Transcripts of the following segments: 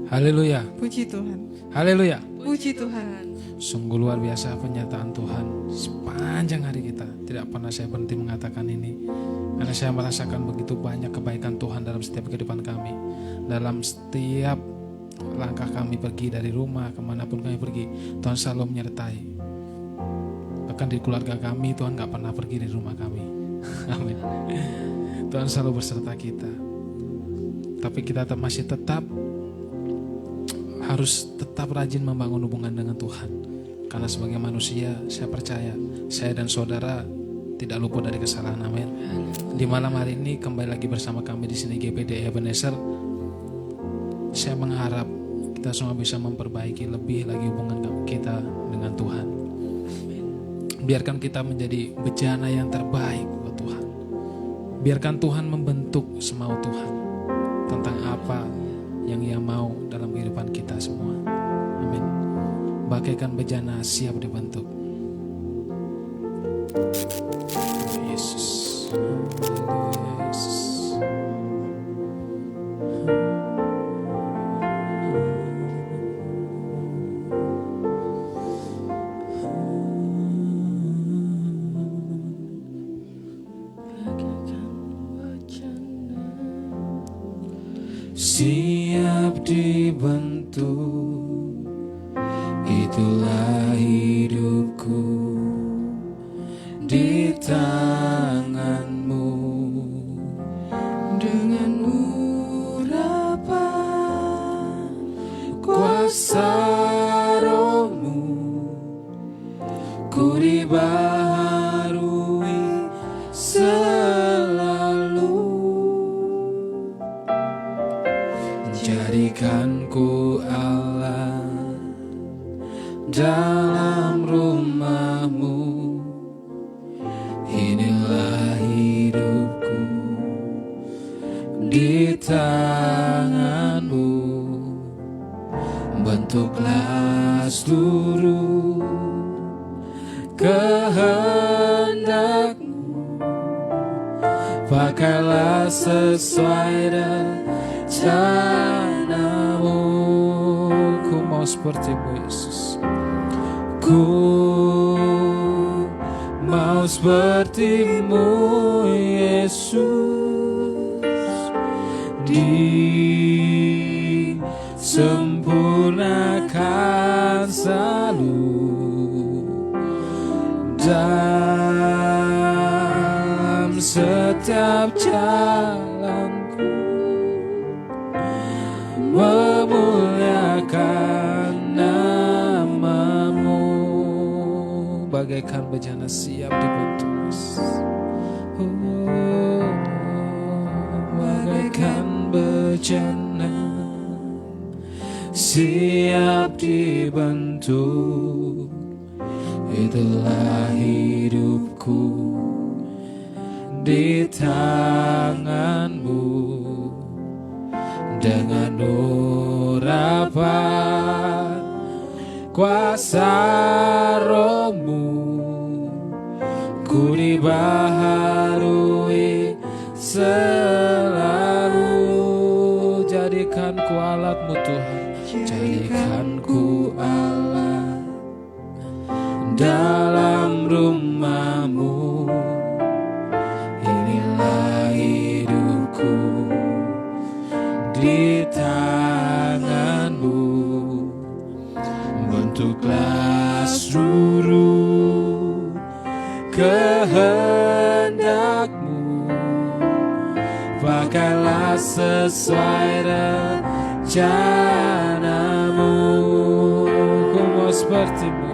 Haleluya. Puji Tuhan. Haleluya. Puji Tuhan. Sungguh luar biasa penyataan Tuhan sepanjang hari kita. Tidak pernah saya berhenti mengatakan ini, karena saya merasakan begitu banyak kebaikan Tuhan dalam setiap kehidupan kami. Dalam setiap langkah kami pergi dari rumah, kemanapun kami pergi, Tuhan selalu menyertai. Bahkan di keluarga kami, Tuhan gak pernah pergi dari rumah kami. Amin. Tuhan selalu berserta kita. Tapi kita masih harus tetap rajin membangun hubungan dengan Tuhan. Karena sebagai manusia, saya percaya saya dan saudara tidak luput dari kesalahan. Amin. Di malam hari ini kembali lagi bersama kami di sini GPD Ebenezer. Saya mengharap kita semua bisa memperbaiki lebih lagi hubungan kita dengan Tuhan. Biarkan kita menjadi bejana yang terbaik buat Tuhan. Biarkan Tuhan membentuk semau Tuhan tentang apa yang Ia mau dalam kehidupan kita semua. Amin. Bagaikan bejana siap dibentuk. Yesus. Haleluya, Yesus. Siap dibentuk, itulah hidupku di tanganmu. Dengan urapan kuasa Roh-Mu, ku dibaharui selalu. Jadikanku Allah dalam rumah-Mu, inilah hidupku di tangan-Mu. Bentuklah seluruh kehendak-Mu, pakailah sesuai rencana-Mu. Ku mau seperti-Mu Yesus. Ku mau seperti-Mu Yesus, disempurnakan selalu dalam setiap jalanku, memuliakan nama-Mu. Bagaikan bejana siap dibentuk. Bagaikan bejana siap dibentuk, itulah hidupku di tangan-Mu. Dengan urapan kuasa Roh-Mu, ku dibaharui selalu. Jadikanku alat-Mu Tuhan, jadikanku alat dalam rumah-Mu, inilah hidupku di tangan-Mu. Bentuklah seluruh kehendak-Mu, pakailah sesuai rencana-Mu. Ku mau seperti-Mu,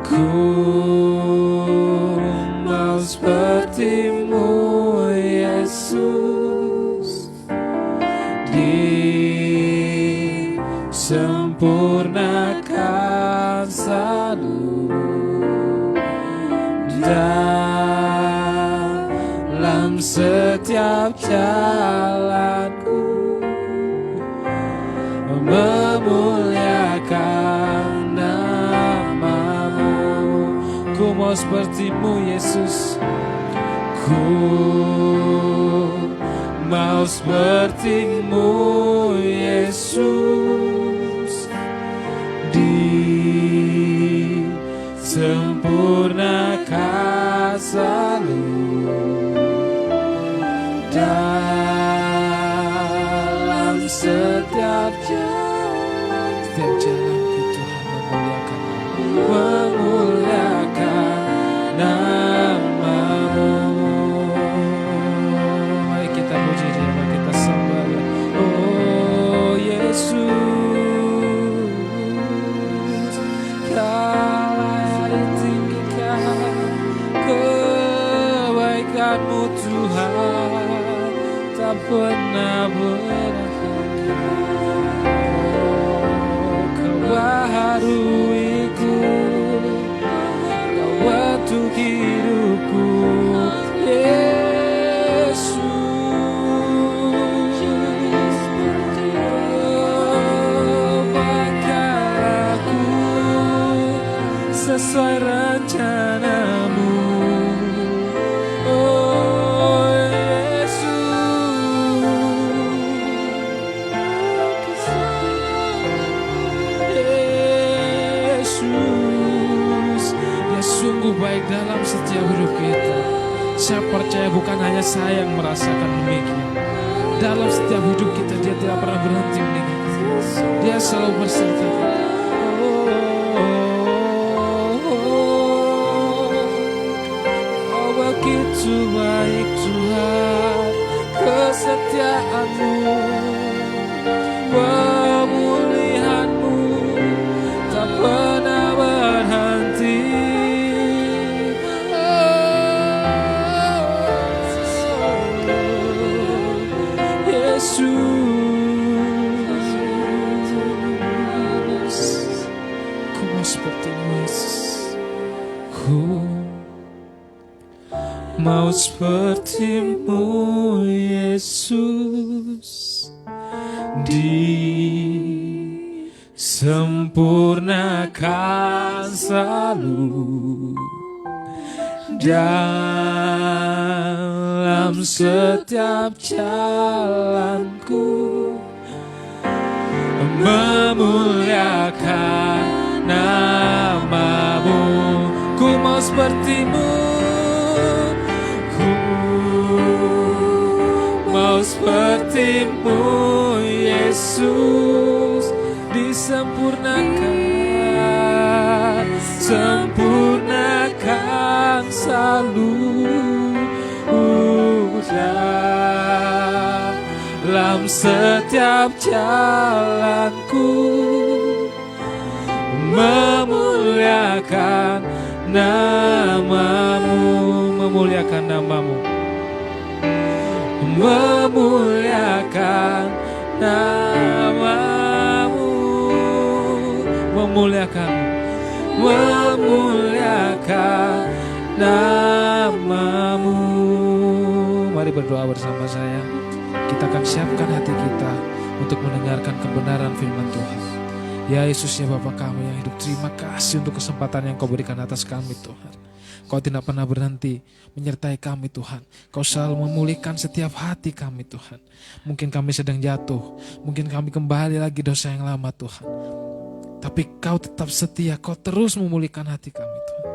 ku mau seperti-Mu Yesus, disempurnakan selalu dalam setiap jalanku, memuliakan nama-Mu. Ku mau seperti-Mu Yesus, ku mau seperti-Mu Yesus, disempurnakan selalu dalam setiap jalanku Tuhan, memuliakan nama-Mu. Mari kita puji Dia, mari kita sembah Dia. Oh Yesus, Kau ditinggikan, kebaikan-Mu Tuhan tak pernah berakhir. Kau baharuiku, Kau untuk hidupku, Yesus. Pakailah aku sesuai rencana-Mu. Oh Yesus, Dia sungguh baik dalam setiap hidup kita. Saya percaya bukan hanya saya yang merasakan demikian. Dalam setiap hidup kita Dia tidak pernah berhenti meninggalkan. Dia selalu berserta kita. Oh, begitu baik Tuhan, kesetiaan-Mu, pemulihan-Mu tak pernah berhenti. Yesus, ku mau seperti-Mu Yesus, ku mau seperti-Mu Yesus, disempurnakan selalu dalam setiap jalanku, memuliakan nama-Mu. Ku mau seperti-Mu, ku mau seperti-Mu Yesus, disempurnakan, sempurnakan selalu dalam setiap jalanku, memuliakan nama-Mu, memuliakan nama-Mu, memuliakan nama-Mu, memuliakan, memuliakan nama-Mu. Mari berdoa bersama saya. Kita akan siapkan hati kita untuk mendengarkan kebenaran firman Tuhan. Ya Yesus, ya Bapa kami yang hidup, terima kasih untuk kesempatan yang Kau berikan atas kami Tuhan. Kau tidak pernah berhenti menyertai kami Tuhan. Kau selalu memulihkan setiap hati kami Tuhan. Mungkin kami sedang jatuh, mungkin kami kembali lagi dosa yang lama Tuhan. Tapi Kau tetap setia, Kau terus memulihkan hati kami Tuhan.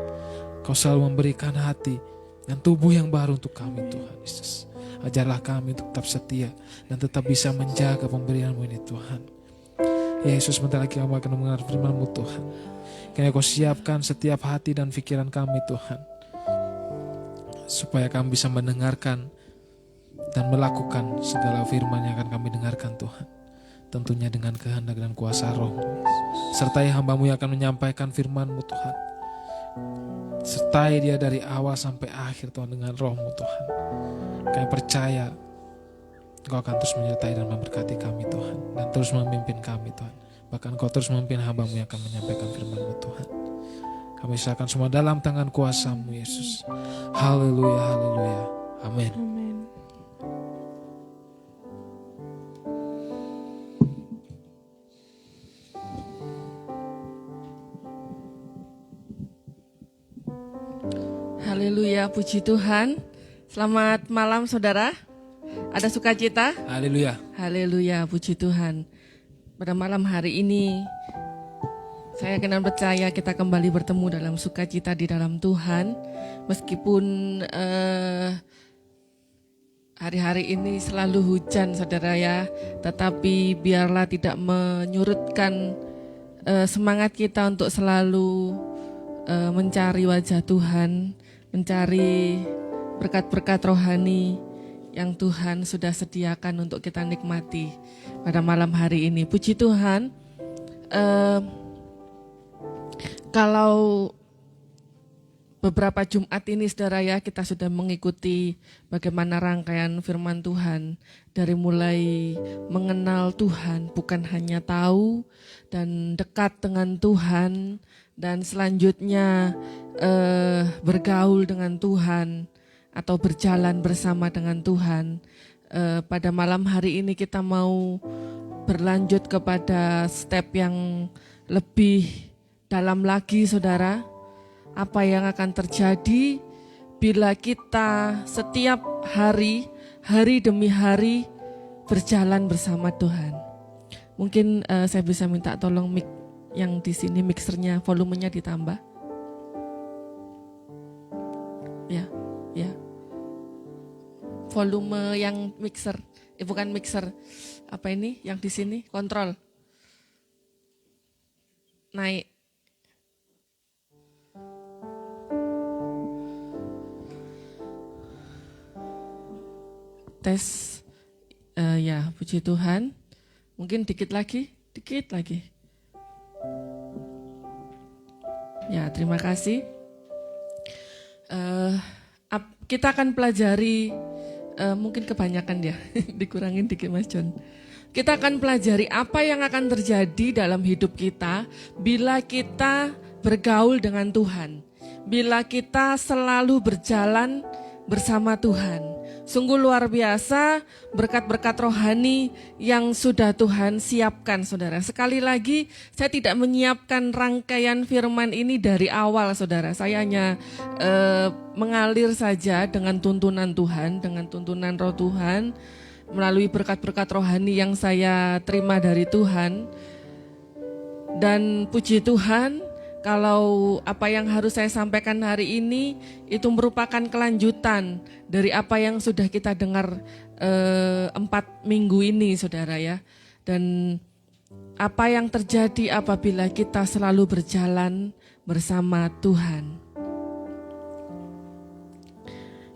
Kau selalu memberikan hati dan tubuh yang baru untuk kami Tuhan Yesus. Ajarlah kami untuk tetap setia dan tetap bisa menjaga pemberian-Mu ini Tuhan. Ya Yesus, sebentar lagi kami akan mendengar firman-Mu Tuhan. Kiranya Kau siapkan setiap hati dan pikiran kami Tuhan, supaya kami bisa mendengarkan dan melakukan segala firman yang akan kami dengarkan Tuhan. Tentunya dengan kehendak dan kuasa Roh-Mu. Sertai hamba-Mu yang akan menyampaikan firman-Mu Tuhan. Sertai dia dari awal sampai akhir Tuhan dengan Roh-Mu Tuhan. Kami percaya Engkau akan terus menyertai dan memberkati kami Tuhan, dan terus memimpin kami Tuhan. Bahkan Engkau terus memimpin hamba-Mu yang akan menyampaikan firman-Mu Tuhan. Kami serahkan semua dalam tangan kuasa-Mu Yesus. Haleluya, haleluya. Amin. Amin. Haleluya, puji Tuhan. Selamat malam saudara. Ada sukacita? Haleluya. Haleluya, puji Tuhan. Pada malam hari ini, saya yakin dan percaya kita kembali bertemu dalam sukacita di dalam Tuhan. Meskipun hari-hari ini selalu hujan, saudara ya, tetapi biarlah tidak menyurutkan semangat kita untuk selalu mencari wajah Tuhan, mencari berkat-berkat rohani yang Tuhan sudah sediakan untuk kita nikmati pada malam hari ini. Puji Tuhan, kalau beberapa Jumat ini saudara ya, kita sudah mengikuti bagaimana rangkaian firman Tuhan. Dari mulai mengenal Tuhan, bukan hanya tahu dan dekat dengan Tuhan, dan selanjutnya bergaul dengan Tuhan atau berjalan bersama dengan Tuhan. Pada malam hari ini kita mau berlanjut kepada step yang lebih dalam lagi saudara. Apa yang akan terjadi bila kita setiap hari, hari demi hari berjalan bersama Tuhan. Mungkin saya bisa minta tolong mic yang di sini, mixernya volumenya ditambah. Ya, ya. Volume yang mixer, bukan mixer, apa ini yang di sini, kontrol. Naik. Tes, ya puji Tuhan. Mungkin dikit lagi. Ya terima kasih. Kita akan pelajari, mungkin kebanyakan ya, dikurangin dikit Mas John. Kita akan pelajari apa yang akan terjadi dalam hidup kita bila kita bergaul dengan Tuhan. Bila kita selalu berjalan bersama Tuhan. Sungguh luar biasa berkat-berkat rohani yang sudah Tuhan siapkan saudara. Sekali lagi saya tidak menyiapkan rangkaian firman ini dari awal saudara. Saya hanya mengalir saja dengan tuntunan Tuhan, dengan tuntunan roh Tuhan. Melalui berkat-berkat rohani yang saya terima dari Tuhan. Dan puji Tuhan, kalau apa yang harus saya sampaikan hari ini itu merupakan kelanjutan dari apa yang sudah kita dengar 4 minggu ini saudara ya. Dan apa yang terjadi apabila kita selalu berjalan bersama Tuhan.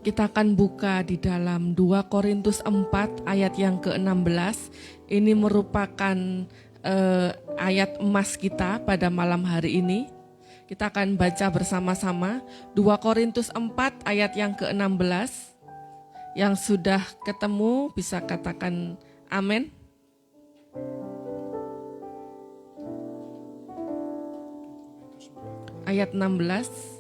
Kita akan buka di dalam 2 Korintus 4 ayat yang ke-16. Ini merupakan ayat emas kita pada malam hari ini. Kita akan baca bersama-sama 2 Korintus 4 ayat yang ke-16. Yang sudah ketemu bisa katakan amin. Ayat 16.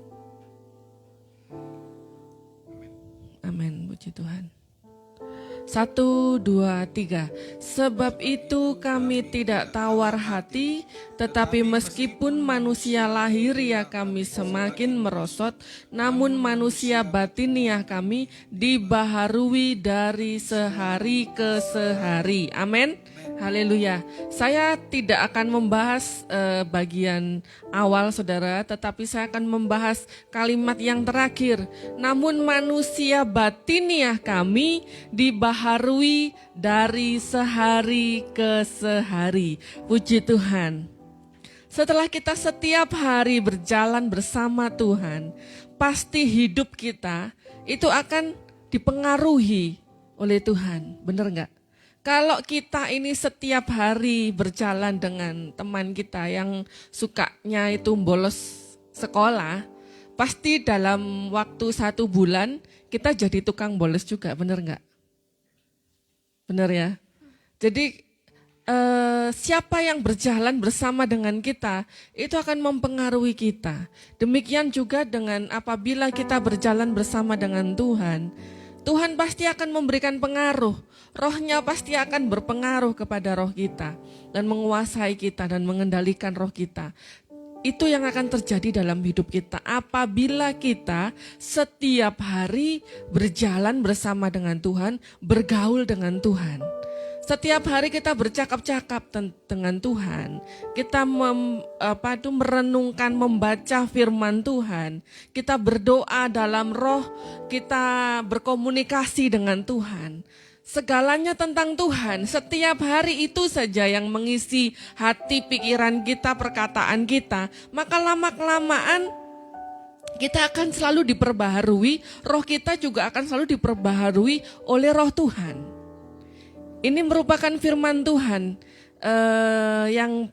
Amin, puji Tuhan. 1, 2, 3. Sebab itu kami tidak tawar hati, tetapi meskipun manusia lahiriah kami semakin merosot, namun manusia batiniah kami dibaharui dari sehari ke sehari. Amin. Haleluya. Saya tidak akan membahas bagian awal saudara, tetapi saya akan membahas kalimat yang terakhir. Namun manusia batiniah kami dibaharui dari sehari ke sehari. Puji Tuhan. Setelah kita setiap hari berjalan bersama Tuhan, pasti hidup kita itu akan dipengaruhi oleh Tuhan. Benar enggak? Kalau kita ini setiap hari berjalan dengan teman kita yang sukanya itu bolos sekolah, pasti dalam waktu 1 bulan kita jadi tukang bolos juga, benar enggak? Benar ya? Jadi siapa yang berjalan bersama dengan kita, itu akan mempengaruhi kita. Demikian juga dengan apabila kita berjalan bersama dengan Tuhan, Tuhan pasti akan memberikan pengaruh. Rohnya pasti akan berpengaruh kepada roh kita dan menguasai kita dan mengendalikan roh kita. Itu yang akan terjadi dalam hidup kita apabila kita setiap hari berjalan bersama dengan Tuhan, bergaul dengan Tuhan. Setiap hari kita bercakap-cakap dengan Tuhan, kita merenungkan, membaca firman Tuhan, kita berdoa dalam roh, kita berkomunikasi dengan Tuhan. Segalanya tentang Tuhan, setiap hari itu saja yang mengisi hati, pikiran kita, perkataan kita. Maka lama-kelamaan kita akan selalu diperbaharui, roh kita juga akan selalu diperbaharui oleh roh Tuhan. Ini merupakan firman Tuhan yang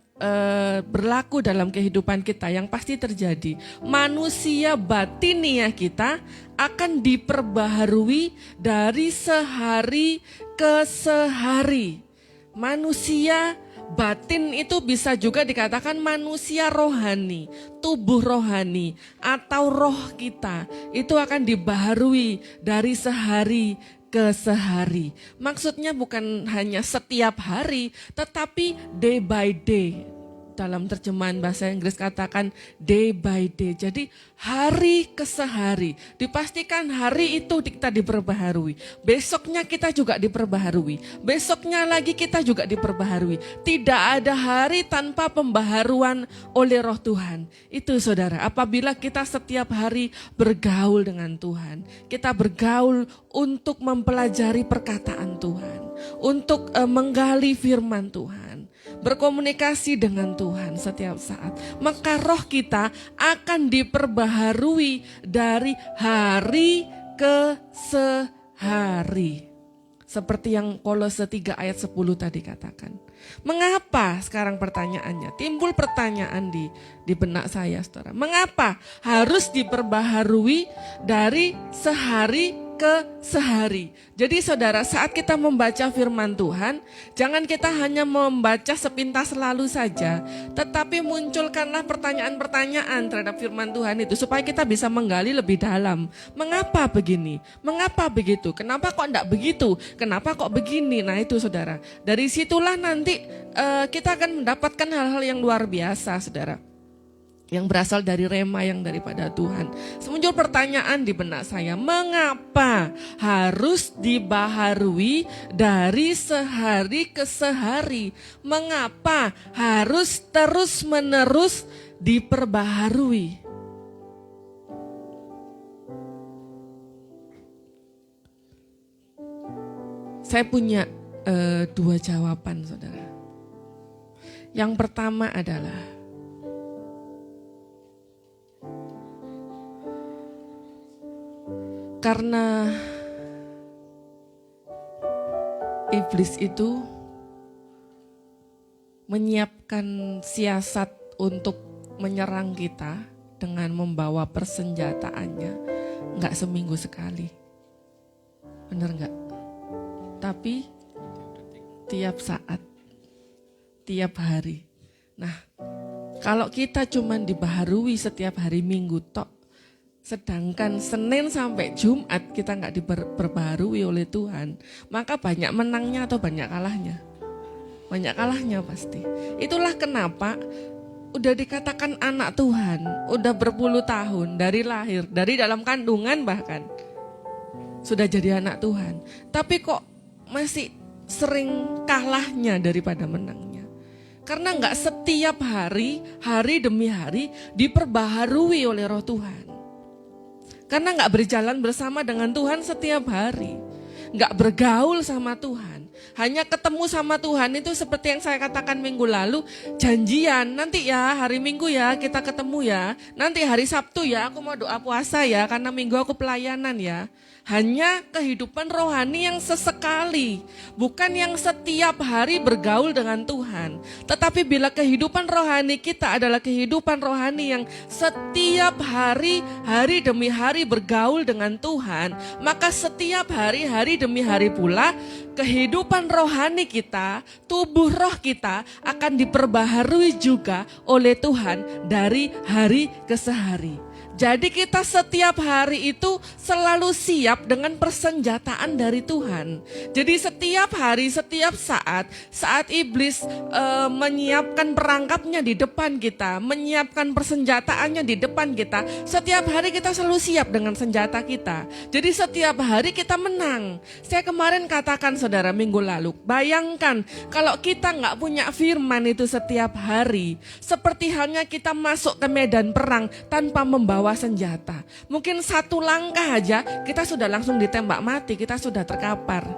berlaku dalam kehidupan kita, yang pasti terjadi. Manusia batiniah kita akan diperbaharui dari sehari ke sehari. Manusia batin itu bisa juga dikatakan manusia rohani, tubuh rohani atau roh kita itu akan dibaharui dari sehari ke sehari. Maksudnya bukan hanya setiap hari, tetapi day by day. Dalam terjemahan bahasa Inggris katakan day by day. Jadi hari ke sehari. Dipastikan hari itu kita diperbaharui. Besoknya kita juga diperbaharui. Besoknya lagi kita juga diperbaharui. Tidak ada hari tanpa pembaharuan oleh roh Tuhan. Itu saudara, apabila kita setiap hari bergaul dengan Tuhan. Kita bergaul untuk mempelajari perkataan Tuhan. Untuk menggali firman Tuhan. Berkomunikasi dengan Tuhan setiap saat, maka roh kita akan diperbaharui dari hari ke sehari. Seperti yang Kolose 3 ayat 10 tadi katakan. Mengapa sekarang pertanyaannya? Timbul pertanyaan di benak saya, saudara. Mengapa harus diperbaharui dari sehari ke sehari? Jadi saudara, saat kita membaca firman Tuhan, jangan kita hanya membaca sepintas lalu saja, tetapi munculkanlah pertanyaan-pertanyaan terhadap firman Tuhan itu supaya kita bisa menggali lebih dalam. Mengapa begini? Mengapa begitu? Kenapa kok enggak begitu? Kenapa kok begini? Nah itu saudara, dari situlah nanti kita akan mendapatkan hal-hal yang luar biasa, saudara. Yang berasal dari rema yang daripada Tuhan. Muncul pertanyaan di benak saya, mengapa harus dibaharui dari sehari ke sehari? Mengapa harus terus-menerus diperbaharui? Saya punya dua jawaban, saudara. Yang pertama adalah karena iblis itu menyiapkan siasat untuk menyerang kita dengan membawa persenjataannya, enggak seminggu sekali, bener enggak? Tapi tiap saat, tiap hari. Nah, kalau kita cuman dibaharui setiap hari Minggu tok, sedangkan Senin sampai Jumat kita nggak diperbaharui oleh Tuhan, maka banyak menangnya atau banyak kalahnya? Banyak kalahnya pasti. Itulah kenapa udah dikatakan anak Tuhan, udah berpuluh tahun dari lahir, dari dalam kandungan bahkan sudah jadi anak Tuhan. Tapi kok masih sering kalahnya daripada menangnya? Karena nggak setiap hari, hari demi hari diperbaharui oleh roh Tuhan. Karena gak berjalan bersama dengan Tuhan setiap hari. Gak bergaul sama Tuhan. Hanya ketemu sama Tuhan itu seperti yang saya katakan minggu lalu. Janjian, nanti ya hari Minggu ya kita ketemu ya. Nanti hari Sabtu ya aku mau doa puasa ya. Karena Minggu aku pelayanan ya. Hanya kehidupan rohani yang sesekali. Bukan yang setiap hari bergaul dengan Tuhan. Tetapi bila kehidupan rohani kita adalah kehidupan rohani yang setiap hari, hari demi hari bergaul dengan Tuhan. Maka setiap hari, hari demi hari pula kehidupan rohani kita, tubuh roh kita akan diperbaharui juga oleh Tuhan dari hari ke sehari. Jadi kita setiap hari itu selalu siap dengan persenjataan dari Tuhan. Jadi setiap hari, setiap saat iblis menyiapkan perangkapnya di depan kita, menyiapkan persenjataannya di depan kita, setiap hari kita selalu siap dengan senjata kita. Jadi setiap hari kita menang. Saya kemarin katakan saudara minggu lalu, bayangkan kalau kita nggak punya firman itu setiap hari, seperti halnya kita masuk ke medan perang tanpa membawa senjata. Mungkin satu langkah aja kita sudah langsung ditembak mati, kita sudah terkapar.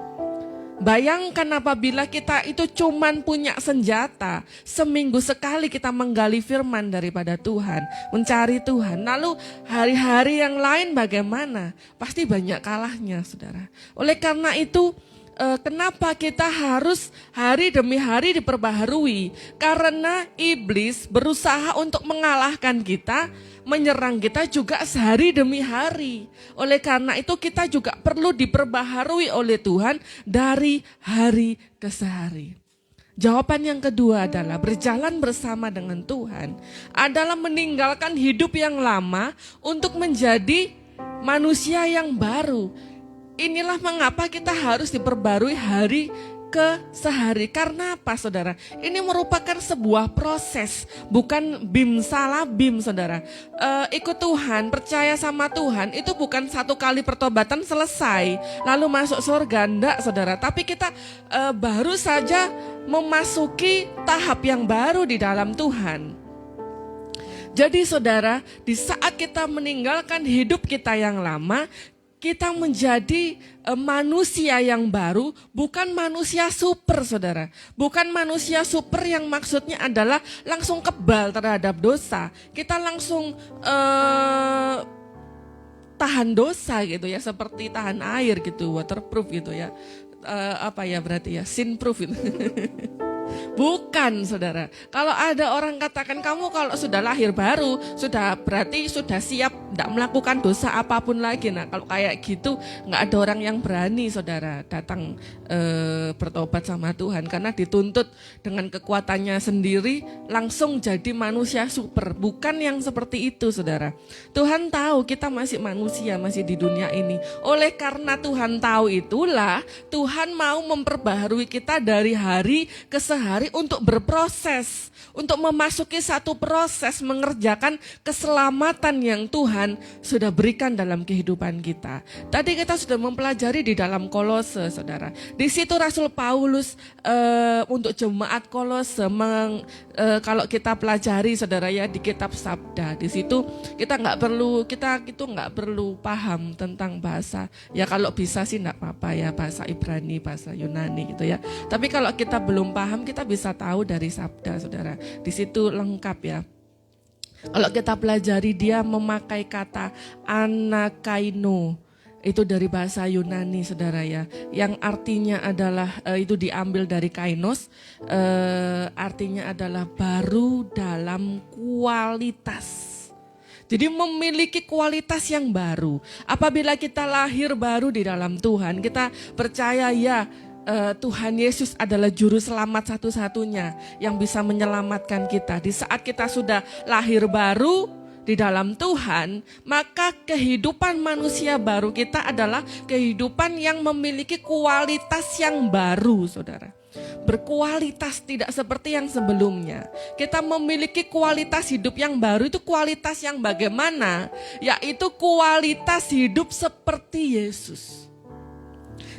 Bayangkan apabila kita itu cuman punya senjata, seminggu sekali kita menggali firman daripada Tuhan, mencari Tuhan. Lalu hari-hari yang lain bagaimana? Pasti banyak kalahnya saudara. Oleh karena itu, kenapa kita harus hari demi hari diperbaharui? Karena iblis berusaha untuk mengalahkan kita, menyerang kita juga sehari demi hari. Oleh karena itu kita juga perlu diperbaharui oleh Tuhan dari hari ke sehari. Jawaban yang kedua adalah berjalan bersama dengan Tuhan adalah meninggalkan hidup yang lama untuk menjadi manusia yang baru. Inilah mengapa kita harus diperbarui hari ke sehari. Karena apa saudara? Ini merupakan sebuah proses, bukan bim salah bim saudara. Ikut Tuhan, percaya sama Tuhan itu bukan satu kali pertobatan selesai lalu masuk surga, enggak saudara. Tapi kita baru saja memasuki tahap yang baru di dalam Tuhan. Jadi saudara, di saat kita meninggalkan hidup kita yang lama, kita menjadi manusia yang baru, bukan manusia super saudara. Bukan manusia super yang maksudnya adalah langsung kebal terhadap dosa. Kita langsung tahan dosa gitu ya, seperti tahan air gitu, waterproof gitu ya. Berarti ya, sin proof gitu. Bukan saudara. Kalau ada orang katakan kamu kalau sudah lahir baru, berarti sudah siap tidak melakukan dosa apapun lagi. Nah kalau kayak gitu nggak ada orang yang berani saudara datang bertobat sama Tuhan. Karena dituntut dengan kekuatannya sendiri langsung jadi manusia super. Bukan yang seperti itu saudara. Tuhan tahu kita masih manusia, masih di dunia ini. Oleh karena Tuhan tahu itulah Tuhan mau memperbaharui kita dari hari ke sehari untuk berproses, untuk memasuki satu proses mengerjakan keselamatan yang Tuhan sudah berikan dalam kehidupan kita. Tadi kita sudah mempelajari di dalam Kolose, saudara. Di situ Rasul Paulus untuk jemaat Kolose, kalau kita pelajari, saudara ya, di kitab Sabda, di situ kita itu nggak perlu paham tentang bahasa. Ya kalau bisa sih nggak apa-apa ya, bahasa Ibrani, bahasa Yunani gitu ya. Tapi kalau kita belum paham, kita bisa tahu dari Sabda, saudara. Di situ lengkap ya. Kalau kita pelajari, dia memakai kata anakaino. Itu dari bahasa Yunani, saudara ya. Yang artinya adalah, itu diambil dari kainos. Artinya adalah baru dalam kualitas. Jadi memiliki kualitas yang baru. Apabila kita lahir baru di dalam Tuhan, kita percaya ya, Tuhan Yesus adalah juru selamat satu-satunya yang bisa menyelamatkan kita. Di saat kita sudah lahir baru di dalam Tuhan, maka kehidupan manusia baru kita adalah kehidupan yang memiliki kualitas yang baru, saudara. Berkualitas, tidak seperti yang sebelumnya. Kita memiliki kualitas hidup yang baru, itu kualitas yang bagaimana? Yaitu kualitas hidup seperti Yesus.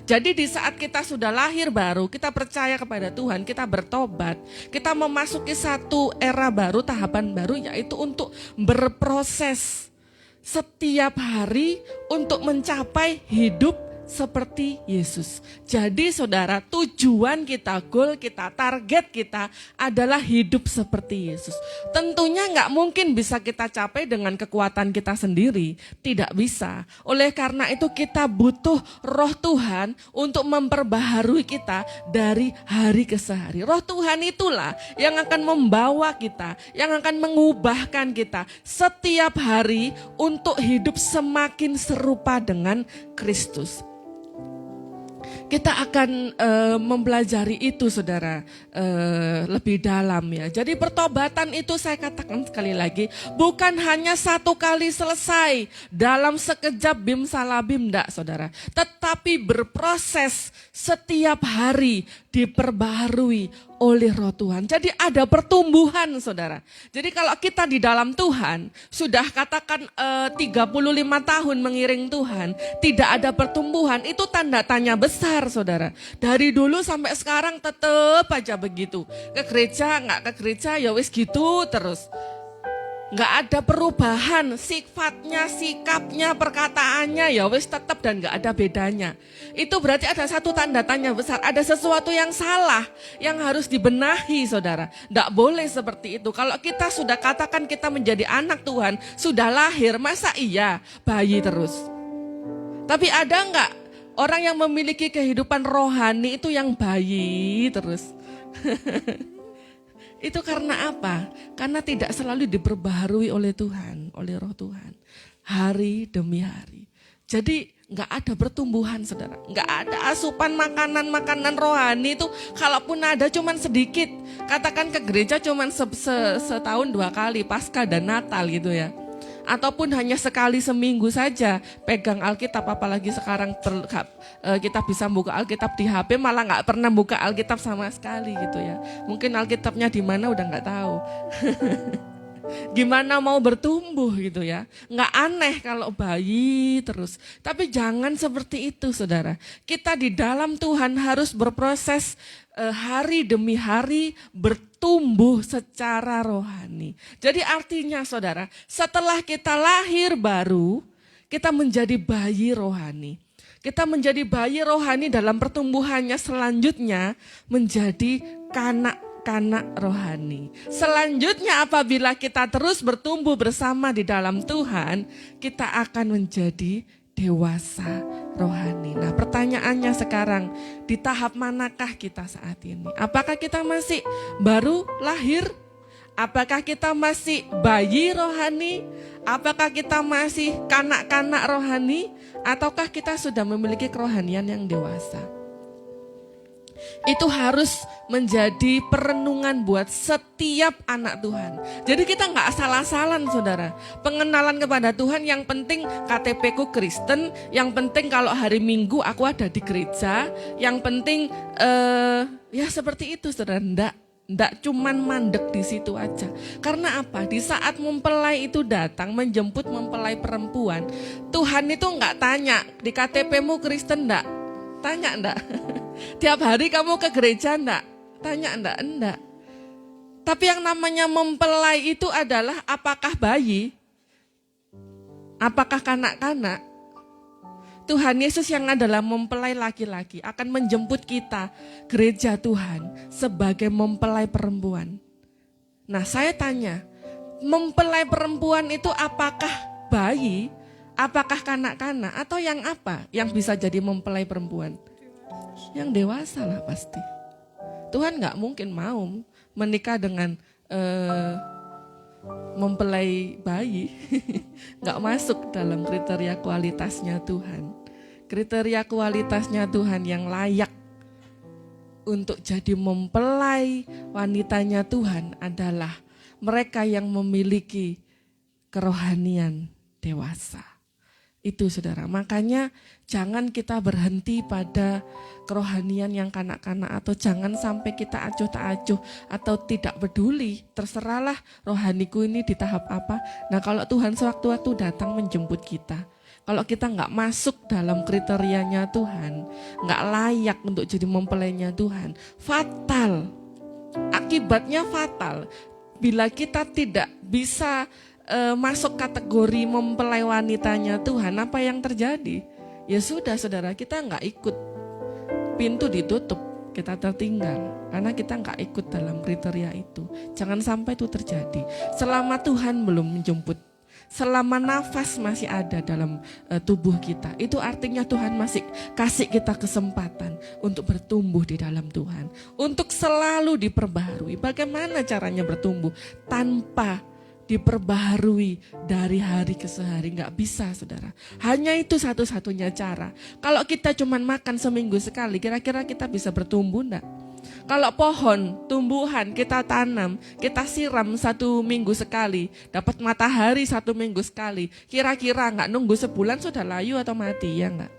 Jadi di saat kita sudah lahir baru, kita percaya kepada Tuhan, kita bertobat, kita memasuki satu era baru, tahapan baru, yaitu untuk berproses setiap hari untuk mencapai hidup seperti Yesus. Jadi saudara, tujuan kita, goal kita, target kita adalah hidup seperti Yesus. Tentunya nggak mungkin bisa kita capai dengan kekuatan kita sendiri. Tidak bisa. Oleh karena itu kita butuh Roh Tuhan untuk memperbaharui kita dari hari ke sehari. Roh Tuhan itulah yang akan membawa kita, yang akan mengubahkan kita setiap hari untuk hidup semakin serupa dengan Kristus. Kita akan mempelajari itu saudara lebih dalam ya. Jadi pertobatan itu saya katakan sekali lagi bukan hanya satu kali selesai dalam sekejap bim salabim enggak saudara. Tetapi berproses setiap hari diperbaharui oleh Roh Tuhan. Jadi ada pertumbuhan saudara. Jadi kalau kita di dalam Tuhan sudah katakan 35 tahun mengiring Tuhan, tidak ada pertumbuhan, itu tanda tanya besar saudara. Dari dulu sampai sekarang tetap aja begitu. Ke gereja, nggak ke gereja ya wis gitu terus. Nggak ada perubahan, sifatnya, sikapnya, perkataannya ya wis tetap dan nggak ada bedanya. Itu berarti ada satu tanda tanya besar, ada sesuatu yang salah yang harus dibenahi saudara. Nggak boleh seperti itu. Kalau kita sudah katakan kita menjadi anak Tuhan, sudah lahir, masa iya bayi terus? Tapi ada nggak orang yang memiliki kehidupan rohani itu yang bayi terus? Itu karena apa? Karena tidak selalu diperbaharui oleh Tuhan, oleh Roh Tuhan. Hari demi hari. Jadi nggak ada pertumbuhan saudara. Nggak ada asupan makanan-makanan rohani itu. Kalaupun ada cuman sedikit. Katakan ke gereja cuman setahun 2 kali, Paskah dan Natal gitu ya. Ataupun hanya sekali seminggu saja pegang Alkitab, apalagi sekarang kita bisa buka Alkitab di HP, malah nggak pernah buka Alkitab sama sekali gitu ya. Mungkin Alkitabnya di mana udah nggak tahu. Gimana mau bertumbuh gitu ya. Nggak aneh kalau bayi terus. Tapi jangan seperti itu saudara. Kita di dalam Tuhan harus berproses hari demi hari bertumbuh secara rohani. Jadi artinya saudara, setelah kita lahir baru, kita menjadi bayi rohani. Kita menjadi bayi rohani dalam pertumbuhannya selanjutnya menjadi kanak-kanak rohani. Selanjutnya apabila kita terus bertumbuh bersama di dalam Tuhan, kita akan menjadi dewasa rohani. Nah pertanyaannya sekarang, di tahap manakah kita saat ini? Apakah kita masih baru lahir? Apakah kita masih bayi rohani? Apakah kita masih kanak-kanak rohani? Ataukah kita sudah memiliki kerohanian yang dewasa? Itu harus menjadi perenungan buat setiap anak Tuhan. Jadi kita nggak asal-asalan saudara. Pengenalan kepada Tuhan yang penting KTP ku Kristen, yang penting kalau hari Minggu aku ada di gereja, yang penting ya seperti itu saudara. Nggak cuman mandek di situ aja. Karena apa? Di saat mempelai itu datang menjemput mempelai perempuan, Tuhan itu nggak tanya di KTP-mu Kristen nggak? Tanya enggak? Tiap hari kamu ke gereja enggak? Tanya enggak? Enggak. Tapi yang namanya mempelai itu adalah apakah bayi? Apakah kanak-kanak? Tuhan Yesus yang adalah mempelai laki-laki akan menjemput kita gereja Tuhan sebagai mempelai perempuan. Nah saya tanya, mempelai perempuan itu apakah bayi? Apakah kanak-kanak atau yang apa yang bisa jadi mempelai perempuan? Yang dewasa lah pasti. Tuhan gak mungkin mau menikah dengan mempelai bayi. Gak masuk dalam kriteria kualitasnya Tuhan. Kriteria kualitasnya Tuhan yang layak untuk jadi mempelai wanitanya Tuhan adalah mereka yang memiliki kerohanian dewasa. Itu saudara, makanya jangan kita berhenti pada kerohanian yang kanak-kanak atau jangan sampai kita acuh tak acuh atau tidak peduli. Terserahlah rohaniku ini di tahap apa. Nah kalau Tuhan sewaktu-waktu datang menjemput kita, kalau kita nggak masuk dalam kriterianya Tuhan, nggak layak untuk jadi mempelainya Tuhan, fatal. Akibatnya fatal. Bila kita tidak bisa masuk kategori mempelai wanitanya Tuhan, apa yang terjadi? Ya sudah saudara, kita nggak ikut, pintu ditutup, kita tertinggal karena kita nggak ikut dalam kriteria itu. Jangan sampai itu terjadi. Selama Tuhan belum menjemput, selama nafas masih ada dalam tubuh kita, itu artinya Tuhan masih kasih kita kesempatan untuk bertumbuh di dalam Tuhan, untuk selalu diperbaharui. Bagaimana caranya bertumbuh? Tanpa diperbaharui dari hari ke hari. Nggak bisa, saudara. Hanya itu satu-satunya cara. Kalau kita cuma makan seminggu sekali, kira-kira kita bisa bertumbuh enggak? Kalau pohon, tumbuhan kita tanam, kita siram 1 minggu sekali, dapat matahari 1 minggu sekali, kira-kira nggak nunggu sebulan sudah layu atau mati, ya nggak?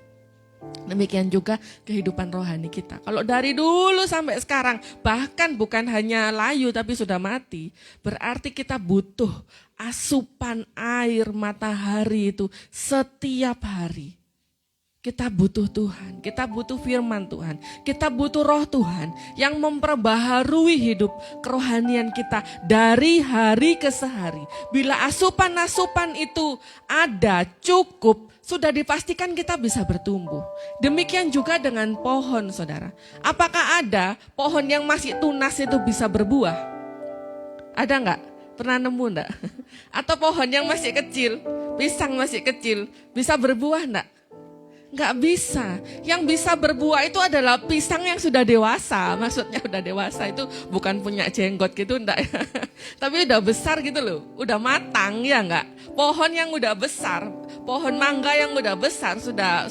Demikian juga kehidupan rohani kita. Kalau dari dulu sampai sekarang, bahkan bukan hanya layu tapi sudah mati, berarti kita butuh asupan air matahari itu setiap hari. Kita butuh Tuhan, kita butuh firman Tuhan, kita butuh roh Tuhan yang memperbaharui hidup kerohanian kita dari hari ke hari. Bila asupan-asupan itu ada, cukup, sudah dipastikan kita bisa bertumbuh. Demikian juga dengan pohon, saudara. Apakah ada pohon yang masih tunas itu bisa berbuah? Ada enggak? Pernah nemu enggak? Atau pohon yang masih kecil, pisang masih kecil, bisa berbuah enggak? Enggak bisa. Yang bisa berbuah itu adalah pisang yang sudah dewasa. Maksudnya udah dewasa itu bukan punya jenggot gitu enggak ya. Tapi udah besar gitu loh. Udah matang ya enggak. Pohon yang udah besar, pohon mangga yang udah besar sudah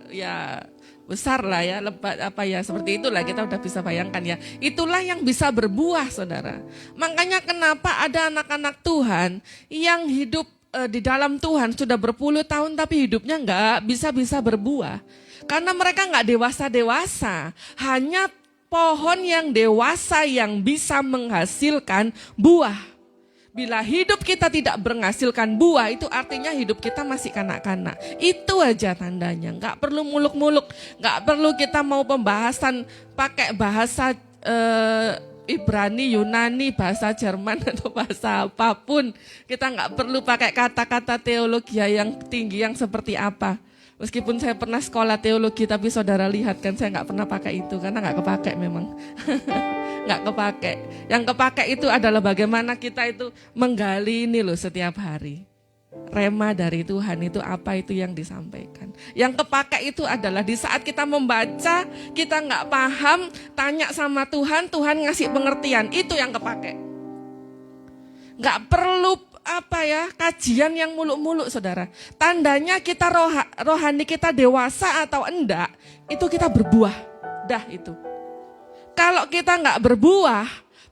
ya besar lah ya, lebat apa ya, seperti itulah kita udah bisa bayangkan ya. Itulah yang bisa berbuah, saudara. Makanya kenapa ada anak-anak Tuhan yang hidup di dalam Tuhan sudah berpuluh tahun tapi hidupnya nggak bisa berbuah. Karena mereka nggak dewasa-dewasa. Hanya pohon yang dewasa yang bisa menghasilkan buah. Bila hidup kita tidak menghasilkan buah, itu artinya hidup kita masih kanak-kanak. Itu aja tandanya. Nggak perlu muluk-muluk. Nggak perlu kita mau pembahasan pakai bahasa Ibrani, Yunani, bahasa Jerman atau bahasa apapun. Kita nggak perlu pakai kata-kata teologi yang tinggi yang seperti apa. Meskipun saya pernah sekolah teologi, tapi saudara lihat kan saya nggak pernah pakai itu karena nggak kepake memang. Nggak kepake. Yang kepake itu adalah bagaimana kita itu menggali ini loh setiap hari. Rema dari Tuhan itu apa itu yang disampaikan. Yang kepake itu adalah di saat kita membaca, kita nggak paham, tanya sama Tuhan, Tuhan ngasih pengertian, itu yang kepake. Nggak perlu kajian yang muluk-muluk, saudara. Tandanya kita rohani kita dewasa atau enggak, itu kita berbuah. Dah itu. Kalau kita nggak berbuah,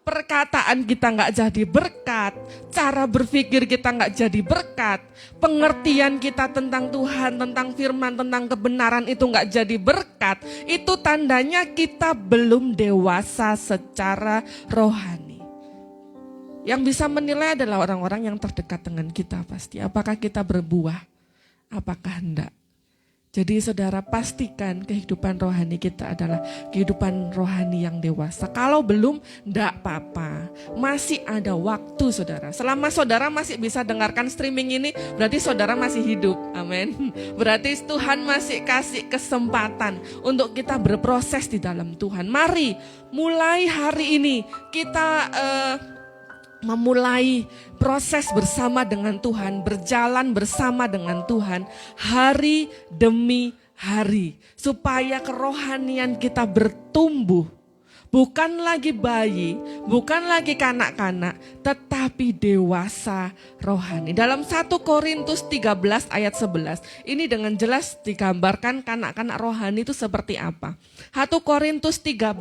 perkataan kita nggak jadi berkat, cara berpikir kita nggak jadi berkat, pengertian kita tentang Tuhan, tentang firman, tentang kebenaran itu nggak jadi berkat, itu tandanya kita belum dewasa secara rohani. Yang bisa menilai adalah orang-orang yang terdekat dengan kita pasti. Apakah kita berbuah? Apakah enggak? Jadi saudara pastikan kehidupan rohani kita adalah kehidupan rohani yang dewasa. Kalau belum, enggak apa-apa. Masih ada waktu, saudara. Selama saudara masih bisa dengarkan streaming ini, berarti saudara masih hidup. Amin. Berarti Tuhan masih kasih kesempatan untuk kita berproses di dalam Tuhan. Mari mulai hari ini kita memulai proses bersama dengan Tuhan, berjalan bersama dengan Tuhan hari demi hari, supaya kerohanian kita bertumbuh. Bukan lagi bayi, bukan lagi kanak-kanak, tetapi dewasa rohani. Dalam 1 Korintus 13 ayat 11, ini dengan jelas digambarkan kanak-kanak rohani itu seperti apa. 1 Korintus 13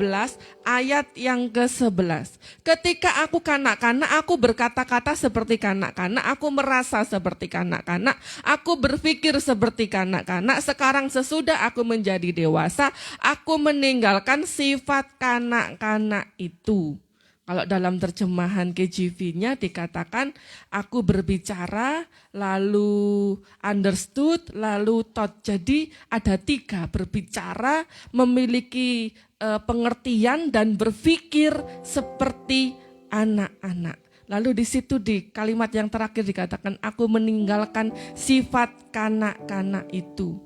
ayat yang ke-11. Ketika aku kanak-kanak, aku berkata-kata seperti kanak-kanak, aku merasa seperti kanak-kanak, aku berpikir seperti kanak-kanak. Sekarang sesudah aku menjadi dewasa, aku meninggalkan sifat kanak-kanak itu. Kalau dalam terjemahan KJV-nya dikatakan aku berbicara, lalu understood, lalu taught. Jadi ada 3, berbicara, memiliki pengertian dan berpikir seperti anak-anak. Lalu di situ di kalimat yang terakhir dikatakan aku meninggalkan sifat kanak-kanak itu.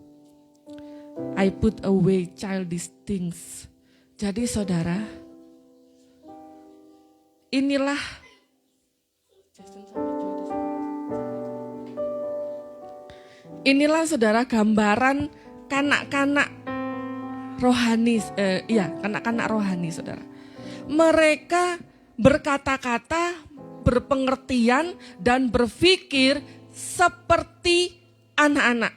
I put away childish things. Jadi saudara, inilah saudara gambaran kanak-kanak rohani, kanak-kanak rohani, saudara. Mereka berkata-kata berpengertian dan berpikir seperti anak-anak.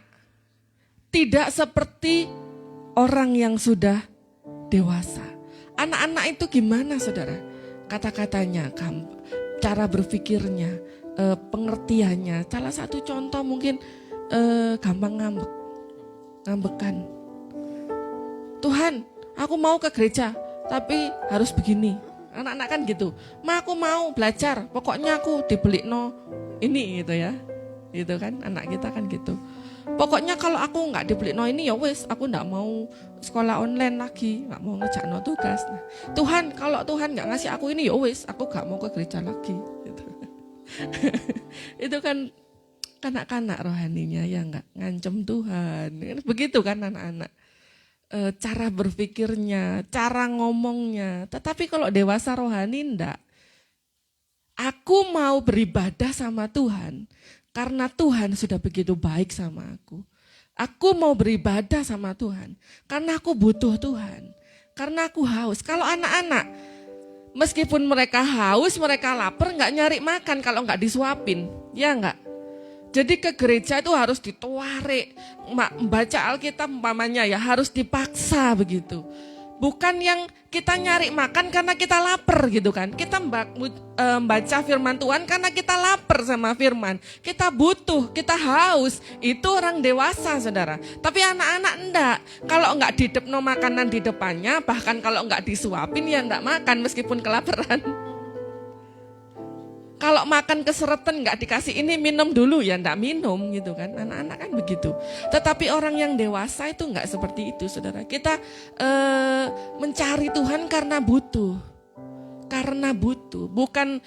Tidak seperti orang yang sudah dewasa. Anak-anak itu gimana saudara? Kata-katanya, cara berpikirnya, pengertiannya. Salah satu contoh mungkin gampang ngambekan. Tuhan, aku mau ke gereja, tapi harus begini. Anak-anak kan gitu. Aku mau belajar, pokoknya aku dibeli ini gitu ya. Gitu kan, anak kita kan gitu. Pokoknya kalau aku nggak dibeli ini ya wes, aku nggak mau sekolah online lagi, nggak mau ngerjain tugas. Nah, Tuhan, kalau Tuhan nggak ngasih aku ini ya wes, aku nggak mau ke gereja lagi. Gitu. Itu kan kanak-kanak rohaninya ya nggak ngancem Tuhan. Begitu kan anak-anak. Cara berpikirnya, cara ngomongnya. Tetapi kalau dewasa rohani enggak. Aku mau beribadah sama Tuhan. Karena Tuhan sudah begitu baik sama aku. Aku mau beribadah sama Tuhan. Karena aku butuh Tuhan. Karena aku haus. Kalau anak-anak, meskipun mereka haus, mereka lapar, nggak nyari makan kalau nggak disuapin. Ya nggak? Jadi ke gereja itu harus dituarik. Baca Alkitab umpamanya ya harus dipaksa begitu. Bukan yang kita nyari makan karena kita lapar gitu kan. Kita baca firman Tuhan karena kita lapar sama firman. Kita butuh, kita haus. Itu orang dewasa saudara. Tapi anak-anak enggak. Kalau enggak didepno makanan di depannya, bahkan kalau enggak disuapin ya enggak makan meskipun kelaparan. Kalau makan keseretan nggak dikasih ini minum dulu ya nggak minum gitu kan. Anak-anak kan begitu. Tetapi orang yang dewasa itu nggak seperti itu saudara. Kita mencari Tuhan karena butuh. Karena butuh. Bukan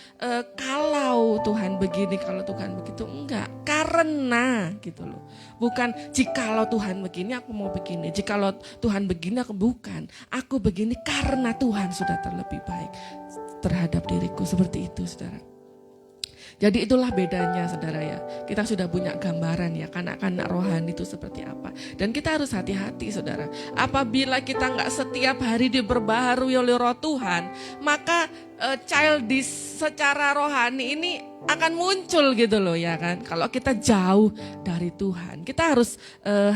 kalau Tuhan begini, kalau Tuhan begitu. Enggak. Karena gitu loh. Bukan jikalau Tuhan begini aku mau begini. Jikalau Tuhan begini aku bukan. Aku begini karena Tuhan sudah terlebih baik terhadap diriku. Seperti itu saudara. Jadi itulah bedanya saudara ya. Kita sudah punya gambaran ya kanak-kanak rohani itu seperti apa. Dan kita harus hati-hati saudara. Apabila kita nggak setiap hari diperbaharui oleh roh Tuhan, maka childish secara rohani ini akan muncul gitu loh ya kan. Kalau kita jauh dari Tuhan, kita harus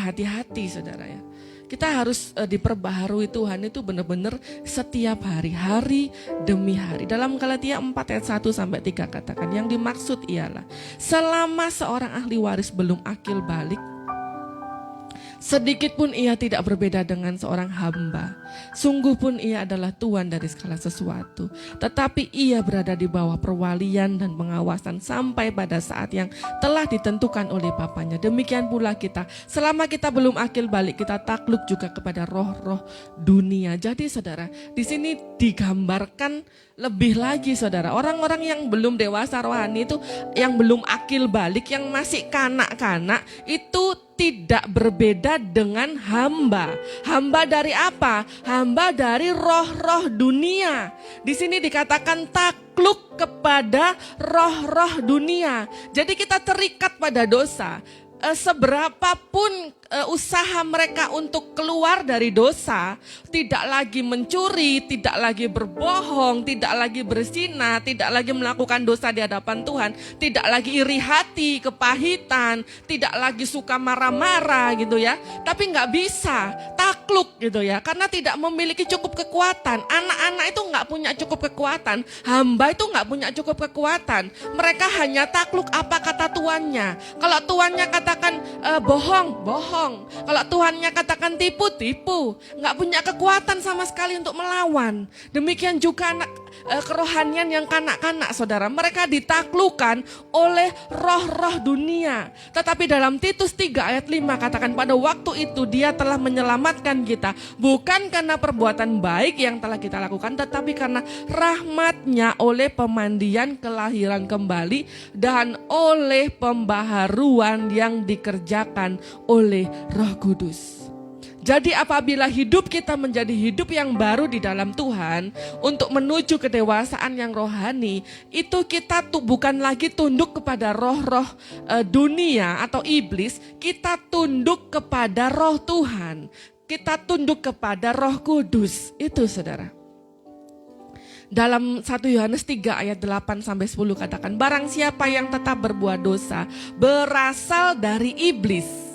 hati-hati saudara ya. Kita harus diperbaharui Tuhan itu benar-benar setiap hari, hari demi hari. Dalam Galatia 4 ayat 1 sampai 3 katakan, yang dimaksud ialah selama seorang ahli waris belum akil balik, sedikit pun ia tidak berbeda dengan seorang hamba. Sungguh pun ia adalah tuan dari segala sesuatu. Tetapi ia berada di bawah perwalian dan pengawasan sampai pada saat yang telah ditentukan oleh Bapaknya. Demikian pula kita, selama kita belum akil balik, kita takluk juga kepada roh-roh dunia. Jadi saudara, di sini digambarkan lebih lagi saudara. Orang-orang yang belum dewasa rohani itu, yang belum akil balik, yang masih kanak-kanak, itu tidak berbeda dengan hamba. Hamba dari apa? Hamba dari roh-roh dunia. Di sini dikatakan takluk kepada roh-roh dunia. Jadi kita terikat pada dosa. Seberapapun usaha mereka untuk keluar dari dosa, tidak lagi mencuri, tidak lagi berbohong, tidak lagi berzina, tidak lagi melakukan dosa di hadapan Tuhan, tidak lagi iri hati, kepahitan, tidak lagi suka marah-marah gitu ya. Tapi nggak bisa takluk gitu ya, karena tidak memiliki cukup kekuatan. Anak-anak itu nggak punya cukup kekuatan, hamba itu nggak punya cukup kekuatan. Mereka hanya takluk apa kata tuannya. Kalau tuannya katakan bohong, bohong. Kalau Tuhannya katakan tipu, tipu. Nggak punya kekuatan sama sekali untuk melawan. Demikian juga anak kerohanian yang kanak-kanak saudara. Mereka ditaklukkan oleh roh-roh dunia. Tetapi dalam Titus 3 ayat 5 katakan, pada waktu itu dia telah menyelamatkan kita. Bukan karena perbuatan baik yang telah kita lakukan, tetapi karena rahmatnya oleh pemandian kelahiran kembali dan oleh pembaharuan yang dikerjakan oleh Roh Kudus. Jadi apabila hidup kita menjadi hidup yang baru di dalam Tuhan, untuk menuju kedewasaan yang rohani, itu kita bukan lagi tunduk kepada roh-roh dunia atau iblis, kita tunduk kepada roh Tuhan. Kita tunduk kepada Roh Kudus. Itu saudara. Dalam 1 Yohanes 3 ayat 8 sampai 10 katakan, barang siapa yang tetap berbuat dosa berasal dari iblis.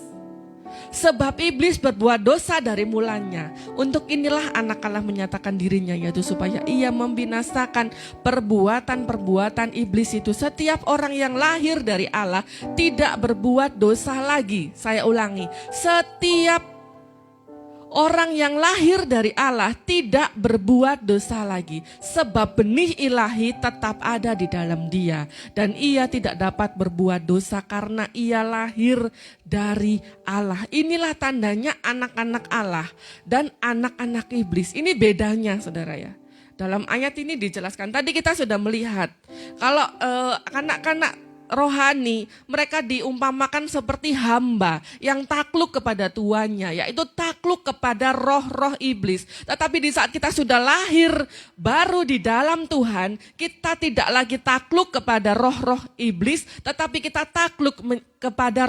Sebab iblis berbuat dosa dari mulanya. Untuk inilah anak Allah menyatakan dirinya, yaitu supaya ia membinasakan perbuatan-perbuatan iblis itu. Setiap orang yang lahir dari Allah tidak berbuat dosa lagi. Saya ulangi, setiap orang yang lahir dari Allah tidak berbuat dosa lagi, sebab benih ilahi tetap ada di dalam dia, dan ia tidak dapat berbuat dosa karena ia lahir dari Allah. Inilah tandanya anak-anak Allah dan anak-anak iblis. Ini bedanya, saudara ya. Dalam ayat ini dijelaskan, tadi kita sudah melihat kalau anak-anak rohani, mereka diumpamakan seperti hamba yang takluk kepada tuannya, yaitu takluk kepada roh-roh iblis. Tetapi di saat kita sudah lahir baru di dalam Tuhan, kita tidak lagi takluk kepada roh-roh iblis, tetapi kita takluk kepada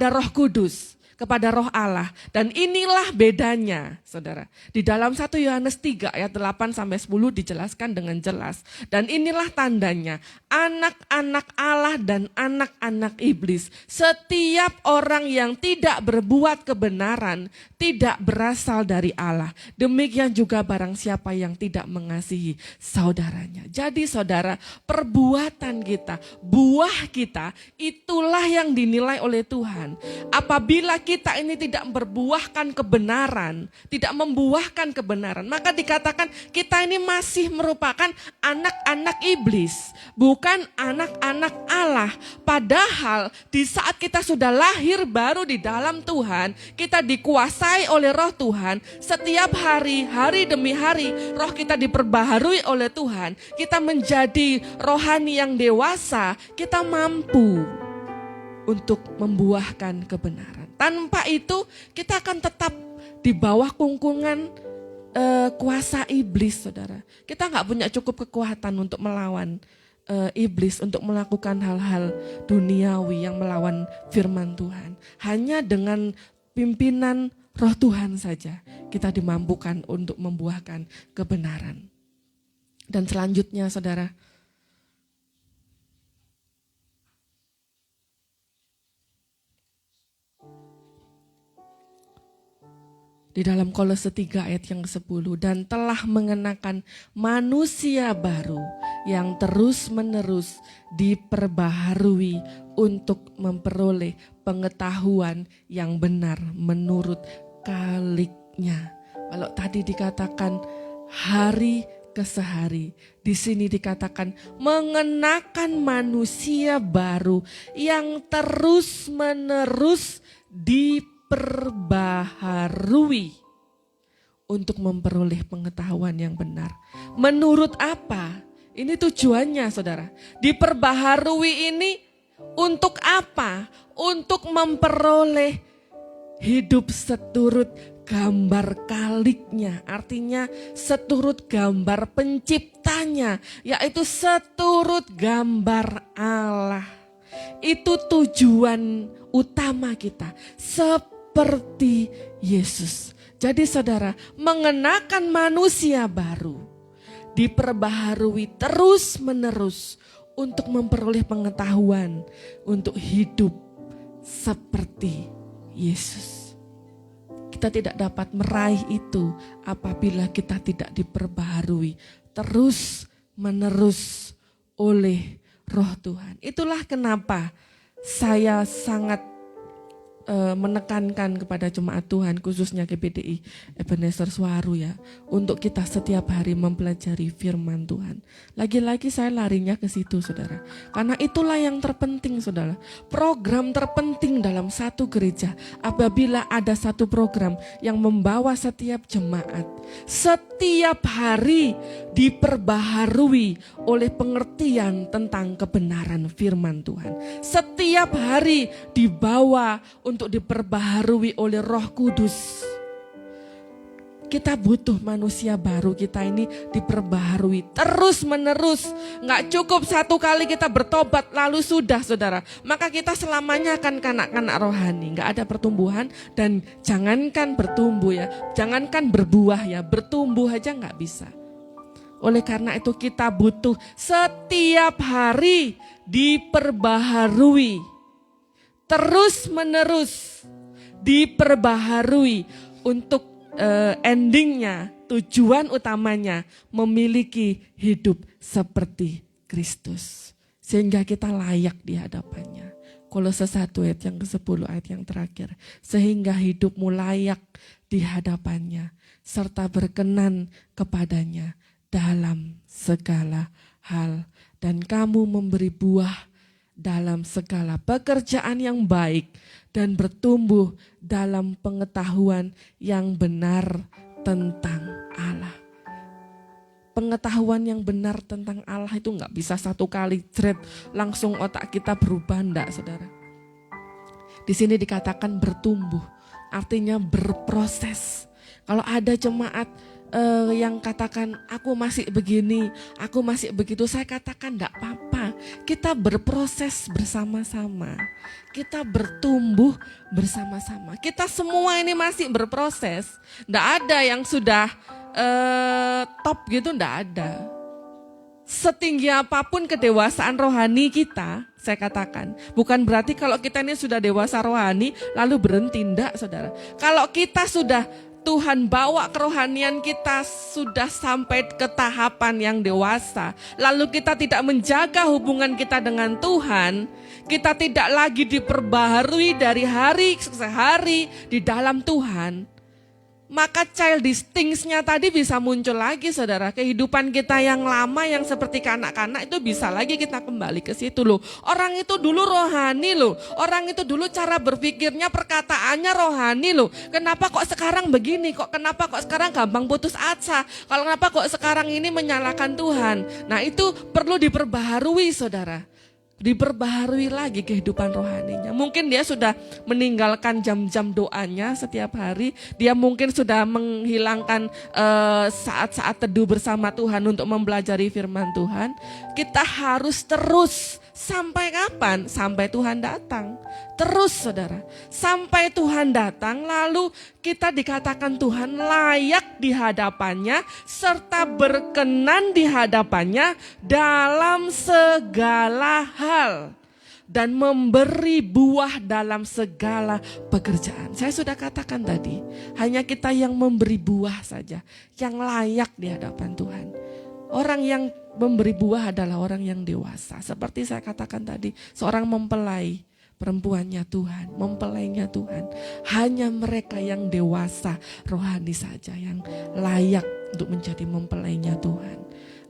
Roh Kudus, kepada Roh Allah. Dan inilah bedanya, saudara. Di dalam 1 Yohanes 3 ayat 8 sampai 10 dijelaskan dengan jelas. Dan inilah tandanya, anak-anak Allah dan anak-anak iblis. Setiap orang yang tidak berbuat kebenaran tidak berasal dari Allah. Demikian juga barang siapa yang tidak mengasihi saudaranya. Jadi saudara, perbuatan kita, buah kita, itulah yang dinilai oleh Tuhan. Apabila kita ini tidak berbuahkan kebenaran, tidak membuahkan kebenaran, maka dikatakan kita ini masih merupakan anak-anak iblis, bukan anak-anak Allah. Padahal di saat kita sudah lahir baru di dalam Tuhan, kita dikuasai oleh Roh Tuhan. Setiap hari, hari demi hari, roh kita diperbaharui oleh Tuhan. Kita menjadi rohani yang dewasa, kita mampu untuk membuahkan kebenaran. Tanpa itu kita akan tetap di bawah kungkungan kuasa iblis, saudara. Kita nggak punya cukup kekuatan untuk melawan iblis, untuk melakukan hal-hal duniawi yang melawan firman Tuhan. Hanya dengan pimpinan Roh Tuhan saja kita dimampukan untuk membuahkan kebenaran. Dan selanjutnya, saudara, di dalam Kolose 3 ayat yang ke-10, dan telah mengenakan manusia baru yang terus-menerus diperbaharui untuk memperoleh pengetahuan yang benar menurut kaliknya. Kalau tadi dikatakan hari ke sehari, di sini dikatakan mengenakan manusia baru yang terus-menerus diperbaharui untuk memperoleh pengetahuan yang benar. Menurut apa? Ini tujuannya, saudara. Diperbaharui ini untuk apa? Untuk memperoleh hidup seturut gambar kaliknya. Artinya seturut gambar penciptanya, yaitu seturut gambar Allah. Itu tujuan utama kita, seperti Yesus. Jadi saudara, mengenakan manusia baru, diperbaharui terus menerus untuk memperoleh pengetahuan, untuk hidup seperti Yesus. Kita tidak dapat meraih itu apabila kita tidak diperbaharui terus menerus oleh Roh Tuhan. Itulah kenapa saya sangat menekankan kepada jemaat Tuhan, khususnya GBDI Ebenezer Suwaru ya, untuk kita setiap hari mempelajari firman Tuhan. Lagi-lagi saya larinya ke situ, saudara, karena itulah yang terpenting, saudara. Program terpenting dalam satu gereja, apabila ada satu program yang membawa setiap jemaat setiap hari diperbaharui oleh pengertian tentang kebenaran firman Tuhan. Setiap hari dibawa untuk diperbaharui oleh Roh Kudus. Kita butuh manusia baru, kita ini diperbaharui terus menerus. Gak cukup satu kali kita bertobat lalu sudah, saudara. Maka kita selamanya akan kanak-kanak rohani, gak ada pertumbuhan. Dan jangankan bertumbuh ya, jangankan berbuah ya, bertumbuh aja gak bisa. Oleh karena itu kita butuh setiap hari diperbaharui. Terus menerus diperbaharui untuk endingnya, tujuan utamanya memiliki hidup seperti Kristus. Sehingga kita layak di hadapannya. Kolose 1 ayat yang ke-10 ayat yang terakhir. Sehingga hidupmu layak di hadapannya serta berkenan kepadanya dalam segala hal. Dan kamu memberi buah dalam segala pekerjaan yang baik dan bertumbuh dalam pengetahuan yang benar tentang Allah. Pengetahuan yang benar tentang Allah itu nggak bisa satu kali jret langsung otak kita berubah, enggak saudara. Di sini dikatakan bertumbuh, artinya berproses. Kalau ada jemaat yang katakan aku masih begini, aku masih begitu, saya katakan enggak apa-apa. Kita berproses bersama-sama, kita bertumbuh bersama-sama. Kita semua ini masih berproses, enggak ada yang sudah top gitu, enggak ada. Setinggi apapun kedewasaan rohani kita, saya katakan, bukan berarti kalau kita ini sudah dewasa rohani lalu berhenti, enggak saudara. Kalau kita sudah, Tuhan bawa kerohanian kita sudah sampai ke tahapan yang dewasa, lalu kita tidak menjaga hubungan kita dengan Tuhan, kita tidak lagi diperbaharui dari hari ke hari di dalam Tuhan, maka childish things-nya tadi bisa muncul lagi saudara. Kehidupan kita yang lama yang seperti kanak-kanak itu bisa lagi kita kembali ke situ loh. Orang itu dulu rohani loh. Orang itu dulu cara berpikirnya, perkataannya rohani loh. Kenapa kok sekarang begini? Kenapa kok sekarang gampang putus asa? Kenapa kok sekarang ini menyalahkan Tuhan? Nah itu perlu diperbaharui saudara. Diperbaharui lagi kehidupan rohaninya. Mungkin dia sudah meninggalkan jam-jam doanya setiap hari. Dia mungkin sudah menghilangkan saat-saat teduh bersama Tuhan untuk mempelajari firman Tuhan. Kita harus terus. Sampai kapan? Sampai Tuhan datang. Terus saudara, sampai Tuhan datang lalu kita dikatakan Tuhan layak di hadapannya serta berkenan di hadapannya dalam segala hal. Dan memberi buah dalam segala pekerjaan. Saya sudah katakan tadi, hanya kita yang memberi buah saja, yang layak di hadapan Tuhan. Orang yang memberi buah adalah orang yang dewasa. Seperti saya katakan tadi, seorang mempelai, perempuannya Tuhan, mempelainya Tuhan. Hanya mereka yang dewasa rohani saja yang layak untuk menjadi mempelainya Tuhan.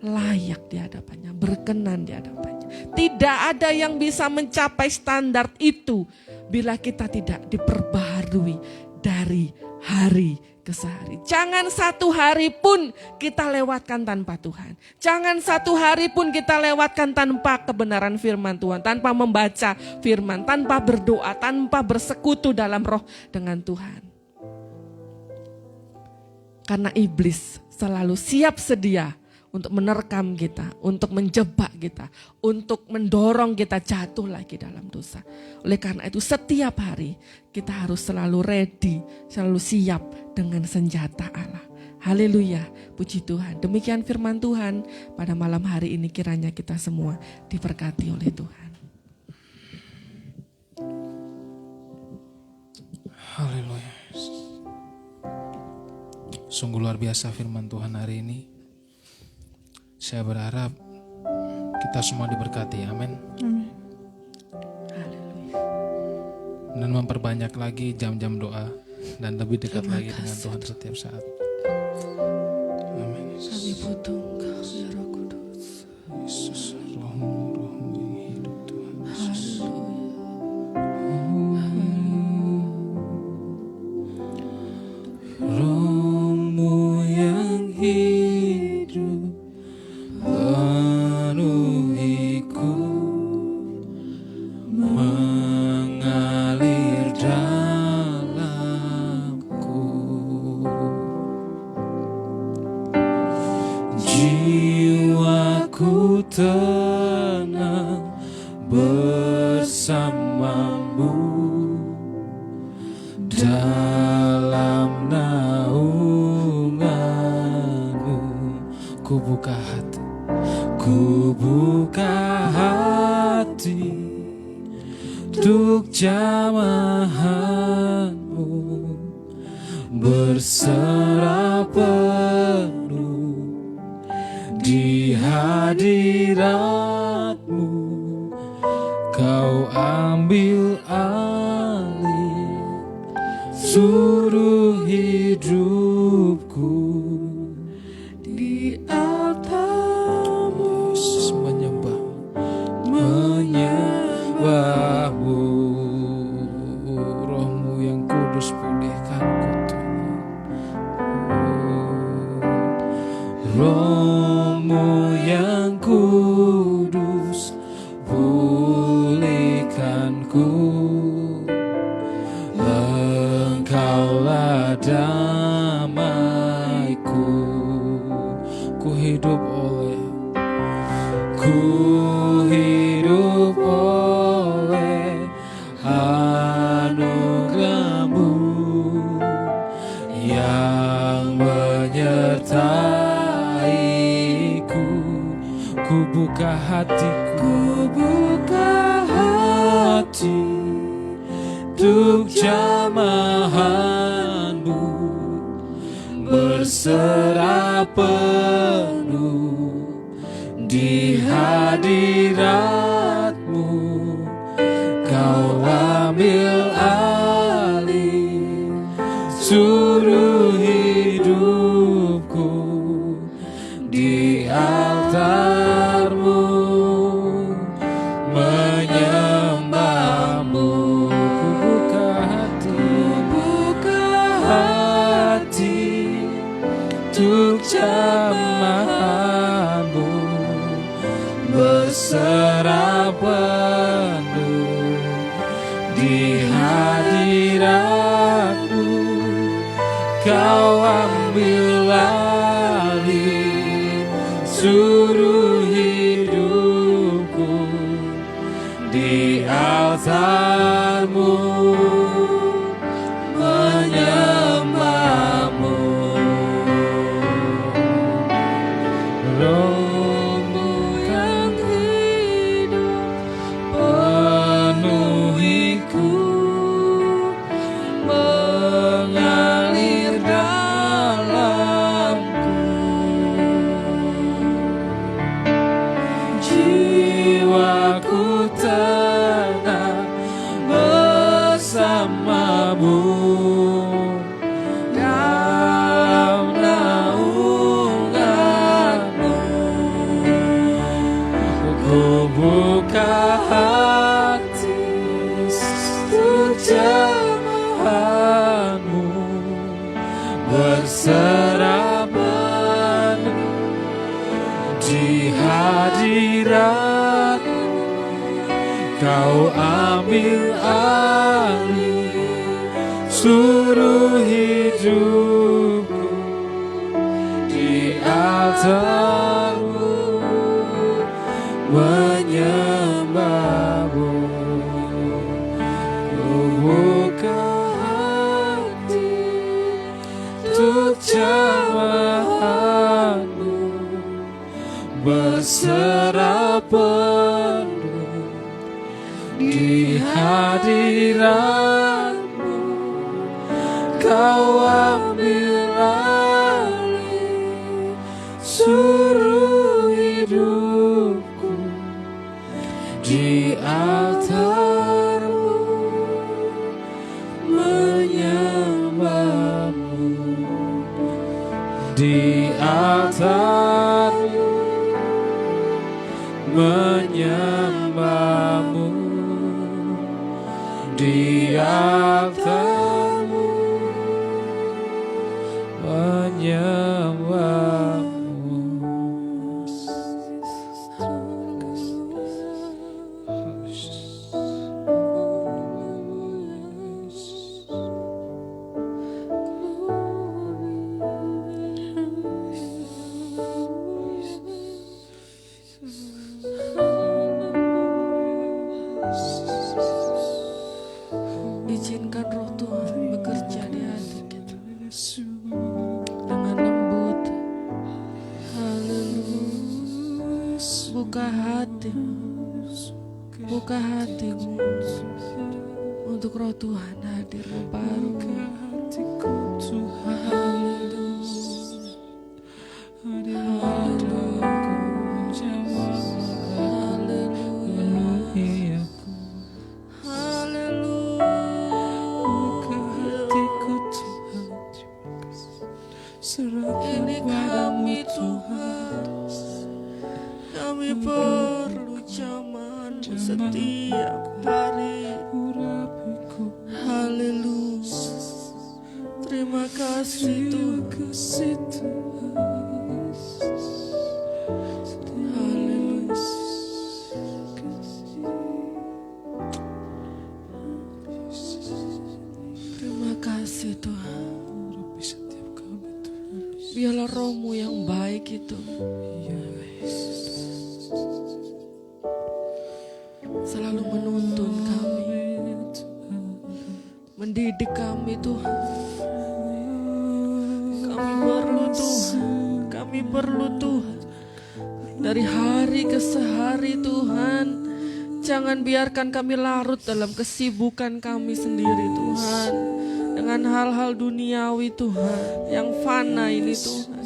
Layak di hadapannya, berkenan di hadapannya. Tidak ada yang bisa mencapai standar itu bila kita tidak diperbaharui dari hari ke hari. Jangan satu hari pun kita lewatkan tanpa Tuhan. Jangan satu hari pun kita lewatkan tanpa kebenaran firman Tuhan. Tanpa membaca firman, tanpa berdoa, tanpa bersekutu dalam roh dengan Tuhan. Karena iblis selalu siap sedia untuk menerkam kita, untuk menjebak kita, untuk mendorong kita jatuh lagi dalam dosa. Oleh karena itu setiap hari kita harus selalu ready, selalu siap dengan senjata Allah. Haleluya, puji Tuhan. Demikian firman Tuhan pada malam hari ini, kiranya kita semua diberkati oleh Tuhan. Haleluya. Sungguh luar biasa firman Tuhan hari ini. Saya berharap kita semua diberkati, amin. Dan memperbanyak lagi jam-jam doa dan lebih dekat lagi dengan Tuhan setiap saat. Amin. Kami butuh Engkau, ya Roh Kudus. Yesus, rohmu yang hidup Tuhan. Rohmu yang hidup penuhiku, mengalir dalamku. Jiwaku tenang bersamamu, dalam naunganmu ku buka hati, ku buka hati untuk jamahanmu, berserah penuh di hadiratmu. Kau ambil alih seluruh hidupku. Di altarmu Yesus menyembahmu. Rohmu yang kudus pulihkanku Tuhan. Rohmu yang kudus pulihkanku. Engkaulah damaiku. Ku hidup oleh anugerahmu yang menyertaiku. Ku buka hatiku, untuk jamahanmu, berserah penuh di hadiratmu. Kau ambil alih seluruh hidupku. Di altarmu menyembahmu. Ku buka hati untuk jamahanmu, berserah penuh di hadiratmu. Kau ambil alih seluruh hidupku. Di altarmu menyembahmu. Rohmu yang hidup penuhiku, mengalir dalamku. Jiwaku tenang bersamamu dalam naunganmu. Ku buka hati untuk jamahanmu, berserah penuh di hadiratmu. Kau ambil alih seluruh hidupku. Di altarmu menyembahmu. Ku buka hati untuk jamahanmu, berserah penuh di hadiratmu. Kau ambil alih seluruh hidupku. Di altarmu menyembahmu. Di altarmu menyembahmu. Di altarmu menyembahmu. Izinkan roh Tuhan Buka hatimu untuk Roh Tuhan hadir membaharui. Ini kami Tuhan, kami perlu jamahan-Mu setiap hari. Haleluya. Terima kasih Tuhan. Haleluya. Terima kasih Tuhan. Biarlah Roh-Mu yang baik itu selalu menuntun kami, mendidik kami Tuhan. Kami perlu Tuhan. Dari hari ke hari Tuhan, jangan biarkan kami larut dalam kesibukan kami sendiri Tuhan, dengan hal-hal duniawi Tuhan, yang fana ini Tuhan.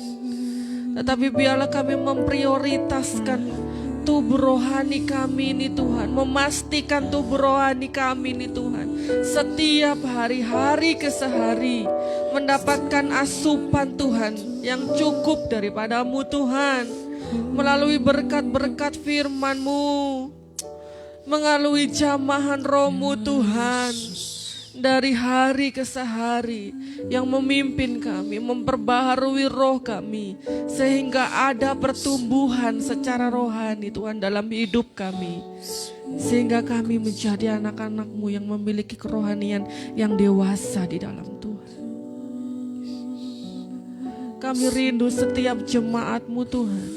Tetapi biarlah kami memprioritaskan tubuh rohani kami ini Tuhan, memastikan tubuh rohani kami ini Tuhan, setiap hari-hari ke hari mendapatkan asupan Tuhan yang cukup daripada-Mu Tuhan, melalui berkat-berkat firman-Mu, melalui jamahan Roh-Mu Tuhan. Dari hari ke hari yang memimpin kami, memperbaharui roh kami, sehingga ada pertumbuhan secara rohani Tuhan dalam hidup kami, sehingga kami menjadi anak-anak-Mu yang memiliki kerohanian yang dewasa di dalam Tuhan. Kami rindu setiap jemaat-Mu Tuhan